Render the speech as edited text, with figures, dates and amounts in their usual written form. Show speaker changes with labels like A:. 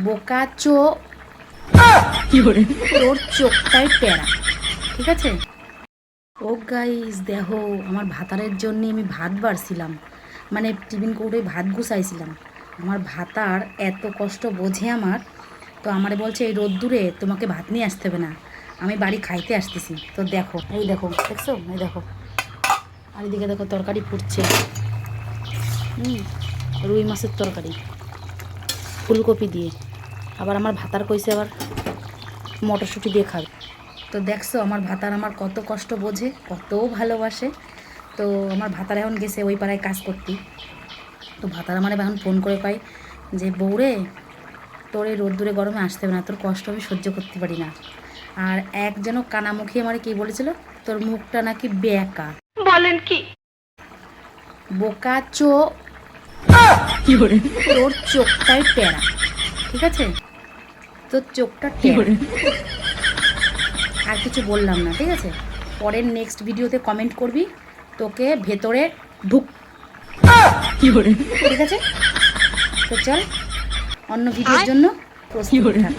A: বোকা চো তোর চোখটাই টেরা, ঠিক আছে? ও গাইস দেখো, আমার ভাতারের জন্য আমি ভাত বাড়ছিলাম, মানে টিফিন কৌটোয় ভাত গুছাইছিলাম। আমার ভাতার এত কষ্ট বোঝে আমার, তো আমারে বলছে এই রোদ্দুরে তোমাকে ভাত নিয়ে আসতে হবে না, আমি বাড়ি খাইতে আসতেছি। তো দেখো, এই দেখো, দেখছো, এই দেখো, আর এদিকে দেখো তরকারি ফুটছে। রুই মাছের তরকারি ফুলকপি দিয়ে, আবার আমার ভাতার কইছে আবার মটরশুঁটি দিয়ে খাবে। তো দেখছো আমার ভাতার আমার কত কষ্ট বোঝে, কত ভালোবাসে। তো আমার ভাতার এখন গেছে ওই পাড়ায় কাজ করতে। তো ভাতার আমার এখন ফোন করে কয় যে বউরে, তোর এই রোদ্দুরে গরমে আসতে হবে না, তোর কষ্ট আমি সহ্য করতে পারি না। আর এক যেন কানামুখী আমার কি বলেছিল, তোর মুখটা নাকি বেঁকা।
B: বলেন কি?
A: বোকা চো তোর চোখটাই টেরা, ঠিক আছে? তোর চোখটা টেরা। আর কিছু বললাম না, ঠিক আছে? পরের নেক্সট ভিডিওতে কমেন্ট করবি, তোকে ভেতরে ঢুক, ঠিক আছে? তো চল অন্য ভিডিওর জন্য প্রস্তুত থাক।